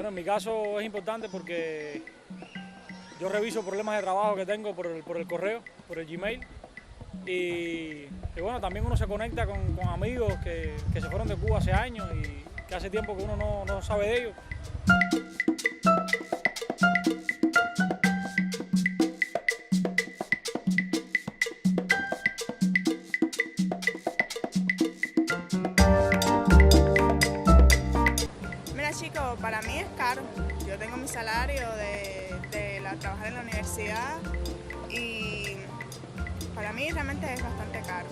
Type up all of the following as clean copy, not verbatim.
Bueno, en mi caso es importante porque yo reviso problemas de trabajo que tengo por el correo, por el Gmail. Y bueno, también uno se conecta con amigos que se fueron de Cuba hace años y que hace tiempo que uno no sabe de ellos. Mira chicos, para mí es caro. Yo tengo mi salario de trabajar en la universidad y para mí realmente es bastante caro.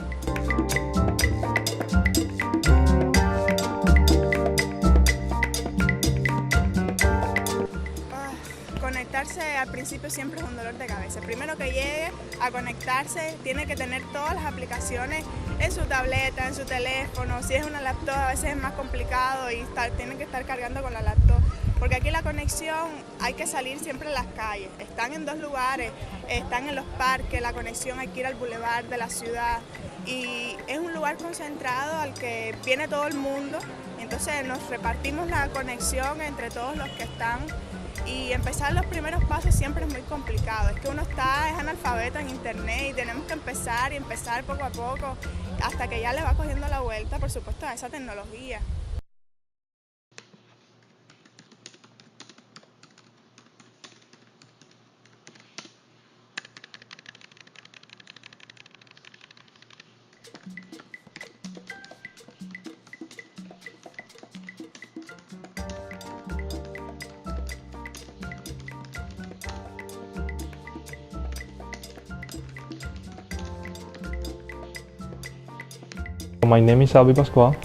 Conectarse al principio siempre es un dolor de cabeza. Primero que llegue a conectarse, tiene que tener todas las aplicaciones en su tableta, en su teléfono. Si es una laptop a veces es más complicado y tienen que estar cargando con la laptop. Porque aquí la conexión hay que salir siempre a las calles. Están en dos lugares, están en los parques, la conexión hay que ir al bulevar de la ciudad. Y es un lugar concentrado al que viene todo el mundo. Entonces nos repartimos la conexión entre todos los que están. Y empezar los primeros pasos siempre es muy complicado. Es que uno es analfabeto en internet y tenemos que empezar poco a poco hasta que ya le va cogiendo la vuelta, por supuesto, a esa tecnología. My name is Albi Pascual.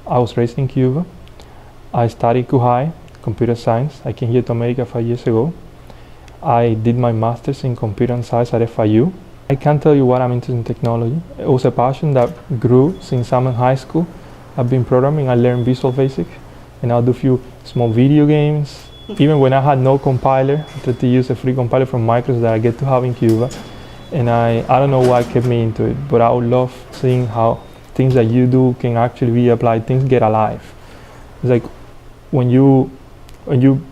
I was raised in Cuba. I studied Cuba computer science. I came here to America 5 years ago. I did my master's in computer science at FIU. I can't tell you what I'm into in technology. It was a passion that grew since I'm in high school. I've been programming. I learned Visual Basic, and I'll do a few small video games. Even when I had no compiler, I tried to use a free compiler from Microsoft that I get to have in Cuba. And I don't know what kept me into it, but I would love seeing how things that you do can actually be applied, things get alive. It's like when you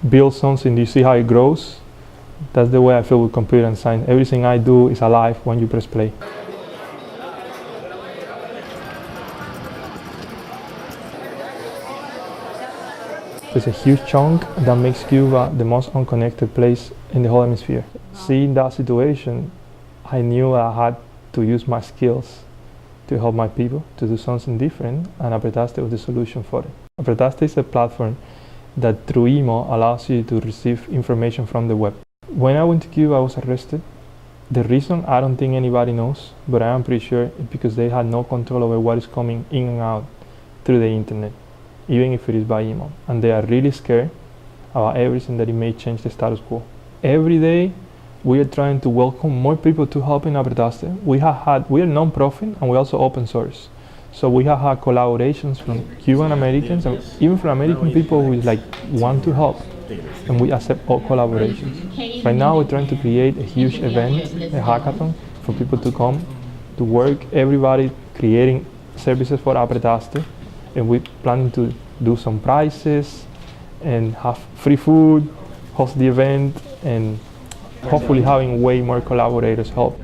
build something, you see how it grows. That's the way I feel with computer science. Everything I do is alive when you press play. There's a huge chunk that makes Cuba the most unconnected place in the whole hemisphere. Seeing that situation, I knew I had to use my skills to help my people to do something different, and Apretaste was the solution for it. Apretaste is a platform that through email allows you to receive information from the web. When I went to Cuba, I was arrested. The reason I don't think anybody knows, but I am pretty sure it's because they had no control over what is coming in and out through the internet, even if it is by email. And they are really scared about everything that it may change the status quo. Every day, we are trying to welcome more people to help in Apretaste. We are non-profit and we also open source. So we have had collaborations from Cuban Americans and even from American people who want to help, and we accept all collaborations. Right now we're trying to create a huge event, a hackathon, for people to come to work, everybody creating services for Apretaste, and we're planning to do some prizes and have free food, host the event, and hopefully having way more collaborators help.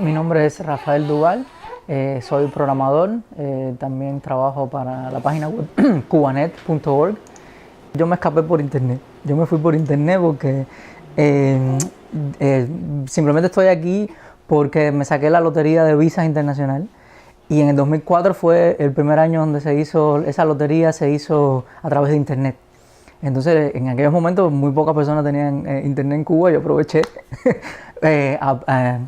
Mi nombre es Rafael Duval, soy programador, también trabajo para la página web cubanet.org. Yo me escapé por internet, yo me fui por internet porque simplemente estoy aquí porque me saqué la lotería de visas internacional y en el 2004 fue el primer año donde se hizo, esa lotería se hizo a través de internet. Entonces, en aquellos momentos muy pocas personas tenían internet en Cuba. Yo aproveché,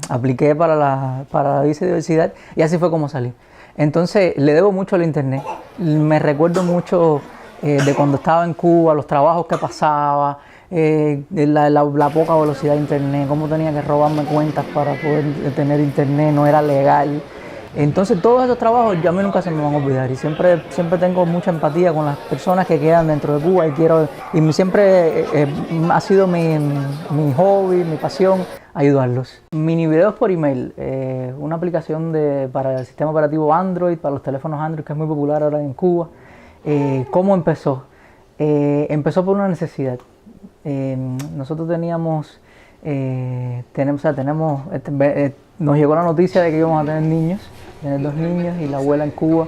apliqué para la visa de diversidad y así fue como salí. Entonces, le debo mucho al internet. Me recuerdo mucho de cuando estaba en Cuba, los trabajos que pasaba, la poca velocidad de internet, cómo tenía que robarme cuentas para poder tener internet, no era legal. Entonces todos esos trabajos ya a mí nunca se me van a olvidar y siempre tengo mucha empatía con las personas que quedan dentro de Cuba y siempre ha sido mi hobby, mi pasión, ayudarlos. Mini videos por email, una aplicación para el sistema operativo Android, para los teléfonos Android, que es muy popular ahora en Cuba. ¿Cómo empezó? empezó por una necesidad. Nosotros nos llegó la noticia de que íbamos a tener 2 niños y la abuela en Cuba.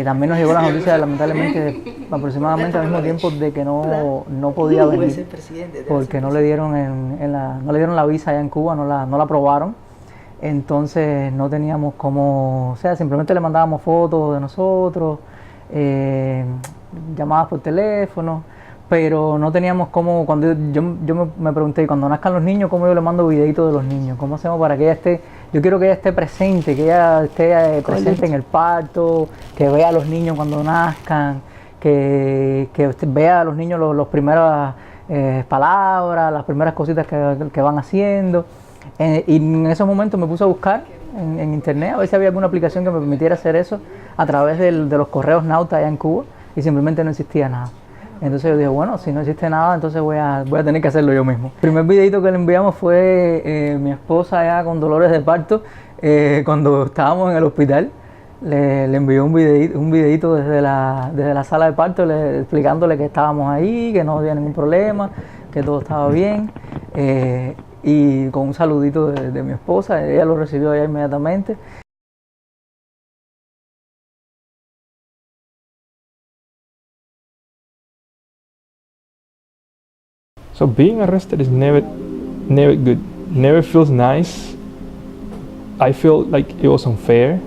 También nos llegó la noticia, lamentablemente, aproximadamente al mismo tiempo, de que no podía venir porque no le dieron no le dieron la visa allá en Cuba, no la aprobaron. Entonces no teníamos cómo, o sea, simplemente le mandábamos fotos de nosotros, llamadas por teléfono, pero no teníamos cómo. Cuando yo me pregunté, cuando nazcan los niños, ¿cómo yo le mando videitos de los niños? ¿Cómo hacemos para que ella esté? Yo quiero que ella esté presente, que ella esté presente en el parto, que vea a los niños cuando nazcan, que vea a los niños las primeras palabras, las primeras cositas que van haciendo. Y en esos momentos me puse a buscar en internet a ver si había alguna aplicación que me permitiera hacer eso a través de los correos nauta allá en Cuba, y simplemente no existía nada. Entonces yo dije, bueno, si no existe nada, entonces voy a tener que hacerlo yo mismo. El primer videito que le enviamos fue mi esposa ya con dolores de parto, cuando estábamos en el hospital. Le envió un videito desde la sala de parto, explicándole que estábamos ahí, que no había ningún problema, que todo estaba bien. Y con un saludito de mi esposa, ella lo recibió ya inmediatamente. So being arrested is never good, never feels nice. I feel like it was unfair,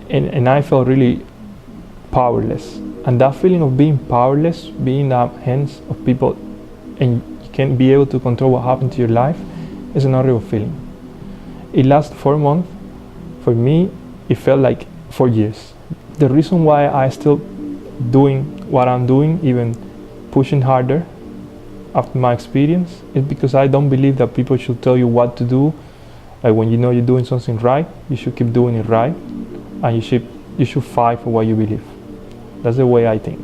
and I felt really powerless. And that feeling of being powerless, being in the hands of people, and you can't be able to control what happened to your life, is an horrible feeling. It lasted 4 months. For me, it felt like 4 years. The reason why I still doing what I'm doing, even pushing harder after my experience, is because I don't believe that people should tell you what to do. Like when you know you're doing something right, you should keep doing it right, and you should fight for what you believe. That's the way I think.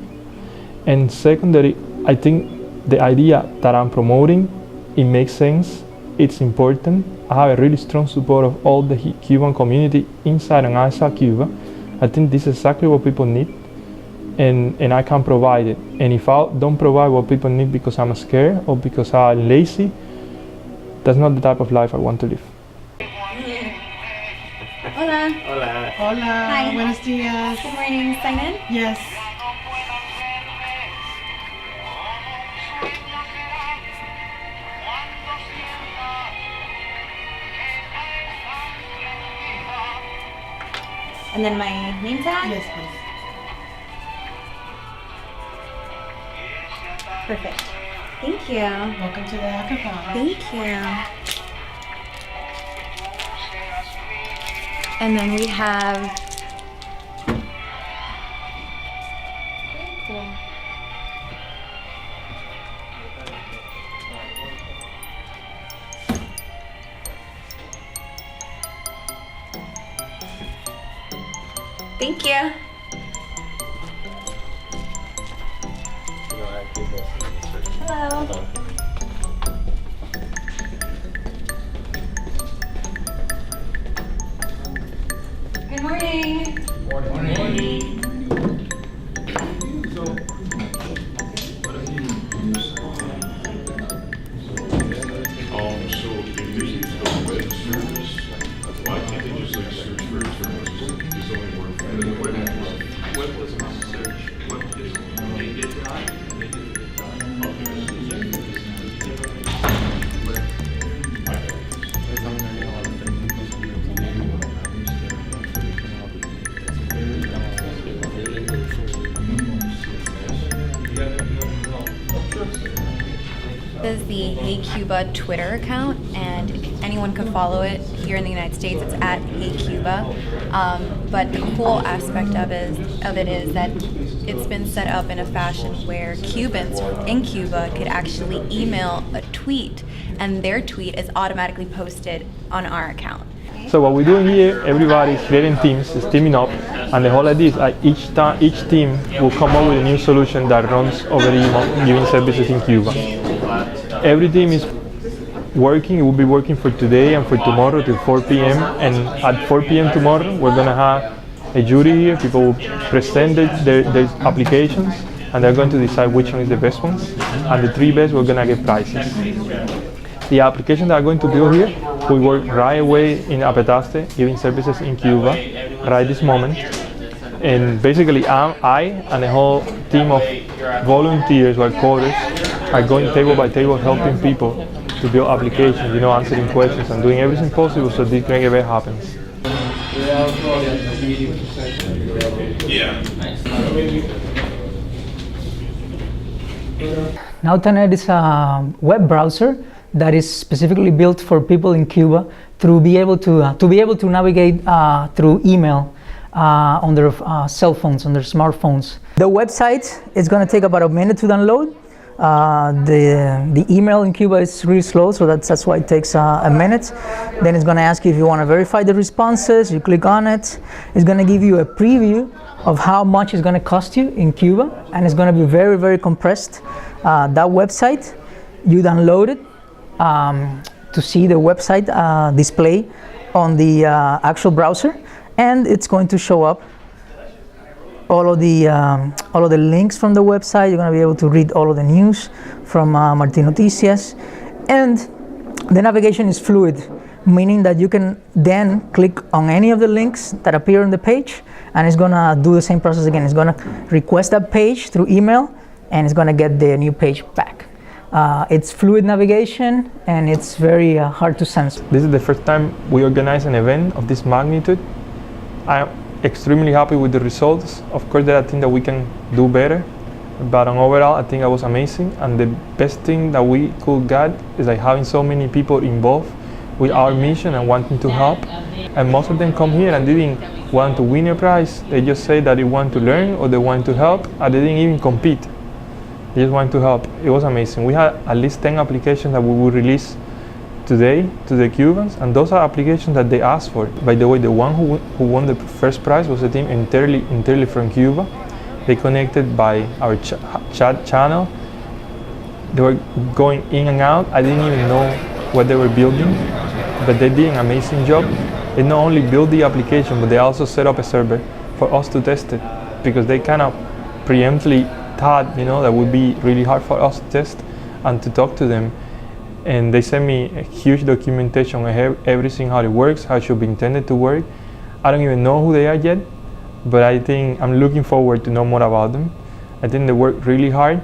And secondary, I think the idea that I'm promoting, it makes sense, it's important. I have a really strong support of all the Cuban community inside and outside Cuba. I think this is exactly what people need, and I can provide it. And if I don't provide what people need because I'm scared or because I'm lazy, that's not the type of life I want to live. Hola. Hola. Hola. Hi. Buenos días. Good morning. Sign in? Yes. And then my name tag? Yes, please. Perfect. Thank you. Welcome to the hackathon. Thank you. And then we have... Very cool. Thank you. Hello. Good morning. Morning. So if they go web search, why can't they just like search for terms? There's only one for the web doesn't search. Web is they did that. They did This is the Hey Cuba Twitter account, and anyone can follow it here in the United States. It's at Hey Cuba. But the cool aspect of it is that it's been set up in a fashion where Cubans in Cuba could actually email a tweet, and their tweet is automatically posted on our account. So what we're doing here, everybody's creating teams, is teaming up, and the whole idea is like each team will come up with a new solution that runs over email, giving services in Cuba. Every team is working, it will be working for today and for tomorrow till 4 p.m. And at 4 p.m. tomorrow, we're gonna have a jury here, people will present their applications, and they're going to decide which one is the best one. And the 3 best, we're gonna get prizes. The application that I'm going to build here will work right away in Apetaste, giving services in Cuba, right this moment. And basically, I and the whole team of volunteers or coders are going table by table helping people to build applications, answering questions and doing everything possible so this great event happens. Yeah. Nowtanet is a web browser that is specifically built for people in Cuba to be able to navigate through email on their cell phones, on their smartphones. The website is going to take about a minute to download. The email in Cuba is really slow, so that's why it takes a minute. Then it's going to ask you if you want to verify the responses. You click on it. It's going to give you a preview of how much it's going to cost you in Cuba, and it's going to be very, very compressed. That website, you download it to see the website display on the actual browser, and it's going to show up all of the links from the website. You're going to be able to read all of the news from Martín Noticias, and the navigation is fluid, meaning that you can then click on any of the links that appear on the page, and it's going to do the same process again. It's going to request that page through email, and it's going to get the new page back. It's fluid navigation, and it's very hard to sense. This is the first time we organize an event of this magnitude. I'm extremely happy with the results. Of course, there are things that we can do better, but on overall, I think it was amazing. And the best thing that we could get is like having so many people involved with our mission and wanting to help. And most of them come here and didn't want to win a prize. They just say that they want to learn or they want to help, and they didn't even compete. They just want to help. It was amazing. We had at least 10 applications that we will release today to the Cubans, and those are applications that they asked for. By the way, the one who won the first prize was a team entirely from Cuba. They connected by our chat channel. They were going in and out. I didn't even know what they were building, but they did an amazing job. They not only built the application, but they also set up a server for us to test it, because they kind of preemptively thought, that would be really hard for us to test and to talk to them. And they sent me a huge documentation on everything, how it works, how it should be intended to work. I don't even know who they are yet, but I think I'm looking forward to know more about them. I think they work really hard.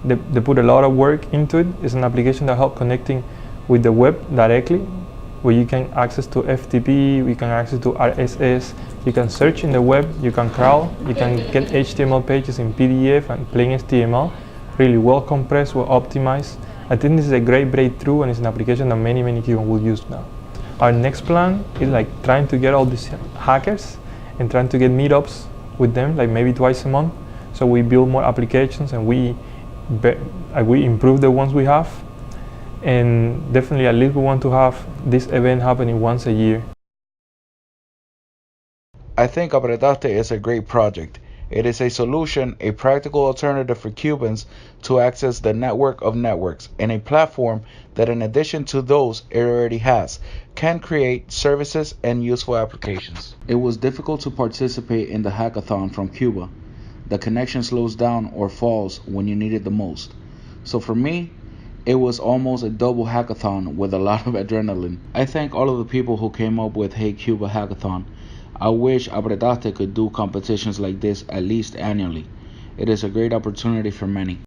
They put a lot of work into it. It's an application that helps connecting with the web directly, where you can access to FTP, you can access to RSS, you can search in the web, you can crawl, you can get HTML pages in PDF and plain HTML, really well compressed, well optimized. I think this is a great breakthrough, and it's an application that many Cubans will use now. Our next plan is like trying to get all these hackers and trying to get meetups with them, like maybe twice a month. So we build more applications and we improve the ones we have. And definitely, at least we want to have this event happening once a year. I think Apretarte is a great project. It is a solution, a practical alternative for Cubans to access the network of networks, and a platform that, in addition to those it already has, can create services and useful applications. It was difficult to participate in the hackathon from Cuba. The connection slows down or falls when you need it the most. So for me, it was almost a double hackathon with a lot of adrenaline. I thank all of the people who came up with Hey Cuba Hackathon. I wish Apretarte could do competitions like this at least annually. It is a great opportunity for many.